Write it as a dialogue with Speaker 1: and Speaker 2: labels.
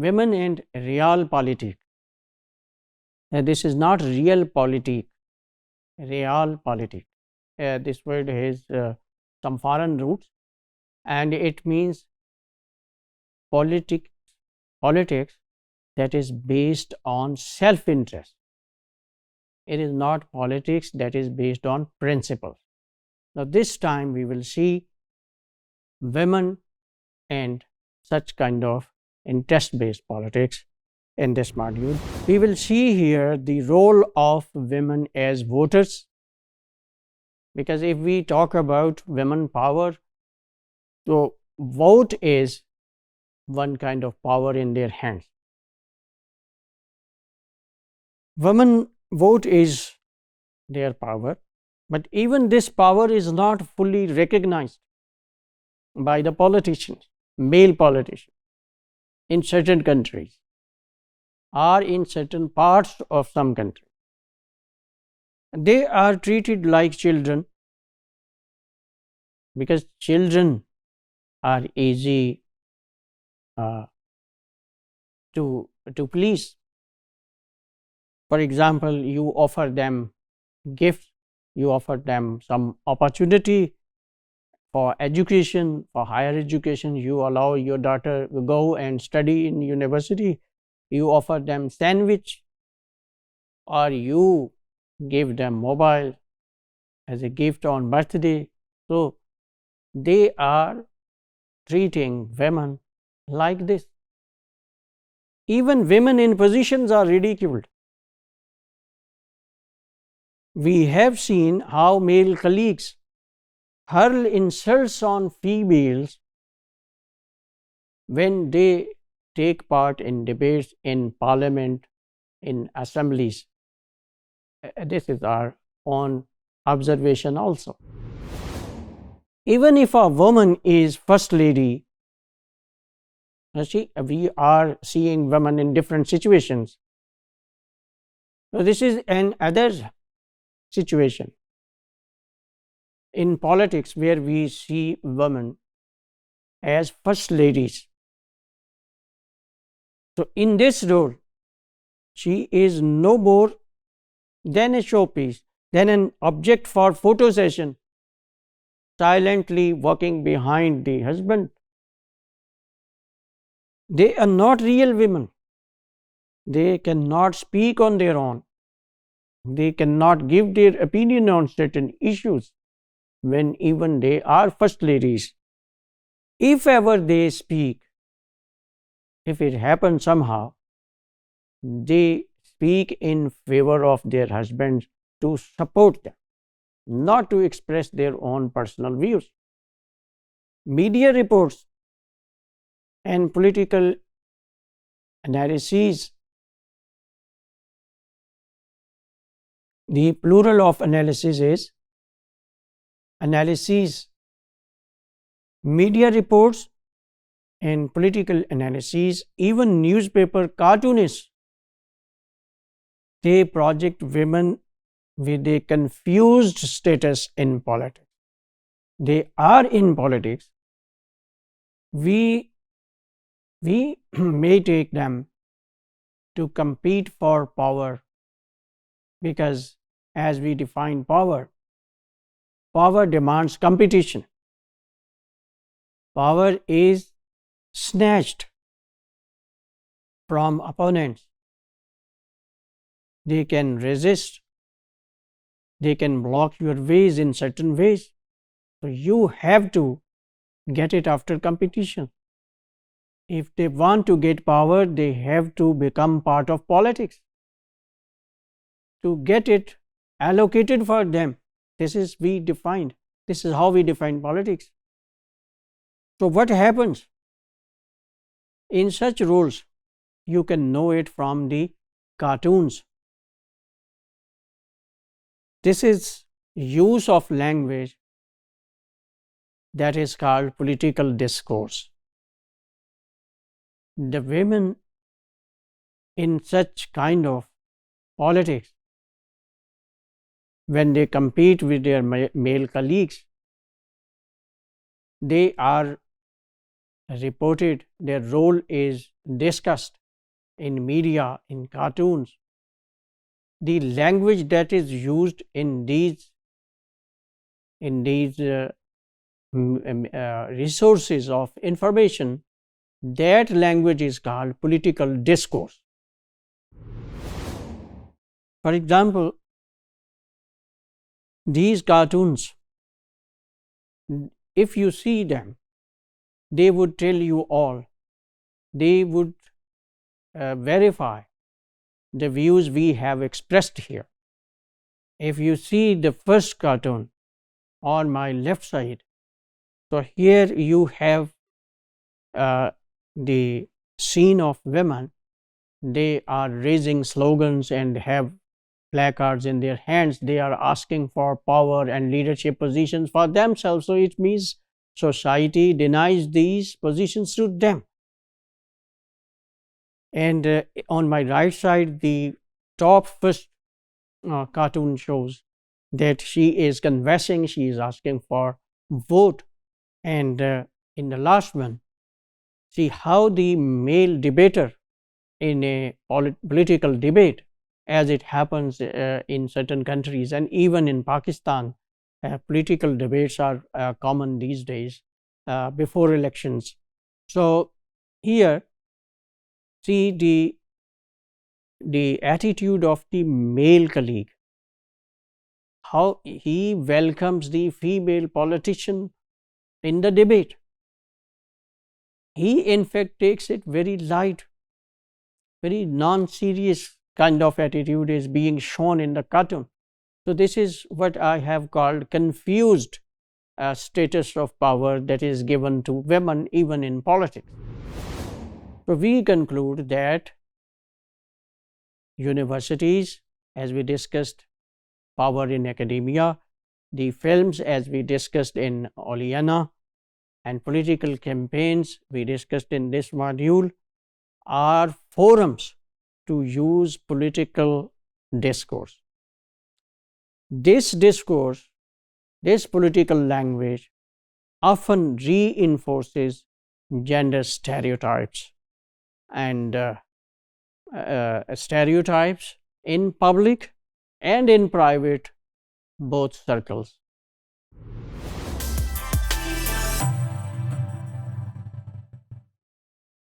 Speaker 1: women and Realpolitik. This is not Realpolitik, Realpolitik. This word has some foreign roots, and it means politics that is based on self-interest. It is not politics that is based on principles. Now, this time we will see women and such kind of interest-based politics in this module. We will see here the role of women as voters, because if we talk about women power, so vote is one kind of power in their hands. Women vote is their power, but even this power is not fully recognized by the politicians, male politicians, in certain countries or in certain parts of some countries. They are treated like children, because children are easy to please. For example, you offer them gifts, you offer them some opportunity for education, for higher education, you allow your daughter to go and study in university, you offer them sandwich, or you give them mobile as a gift on birthday. So they are treating women like this. Even women in positions are ridiculed. We have seen how male colleagues hurl insults on females when they take part in debates in parliament, in assemblies. This is our own observation also. Even if a woman is first lady, we are seeing women in different situations. So this is another situation in politics where we see women as first ladies. So in this role, she is no more than a showpiece, than an object for photo session, silently walking behind the husband. They are not real women. They cannot speak on their own. They cannot give their opinion on certain issues when even they are first ladies. If ever they speak, if it happens somehow, they speak in favor of their husbands to support them, not to express their own personal views. Media reports and political analyses, the plural of analysis is analyses. Media reports and political analyses, even newspaper cartoonists, they project women with a confused status in politics. They are in politics. We may take them to compete for power, because as we define power, power demands competition. Power is snatched from opponents. They can resist, they can block your ways in certain ways. So you have to get it after competition. If they want to get power, they have to become part of politics to get it allocated for them. This is how we define politics. So what happens in such roles? You can know it from the cartoons. This is use of language that is called political discourse. The women in such kind of politics, when they compete with their male colleagues, they are reported, their role is discussed in media, in cartoons, the language that is used in these resources of information, that language is called political discourse. For example, these cartoons, if you see them, they would tell you all, they would verify the views we have expressed here. If you see the first cartoon on my left side, so here you have the scene of women. They are raising slogans and have placards in their hands. They are asking for power and leadership positions for themselves. So it means society denies these positions to them. And on my right side, the top first cartoon shows that she is confessing, she is asking for vote. And in the last one, see how the male debater in a political debate, as it happens in certain countries and even in Pakistan, political debates are common these days before elections. So here, see the attitude of the male colleague, how he welcomes the female politician in the debate. He in fact takes it very light, very non-serious kind of attitude is being shown in the cartoon. So this is what I have called confused status of power that is given to women even in politics. So we conclude that universities, as we discussed, power in academia, the films, as we discussed in Oleana, and political campaigns we discussed in this module, are forums to use political discourse. This discourse, this political language often reinforces gender stereotypes and stereotypes in public and in private, both circles.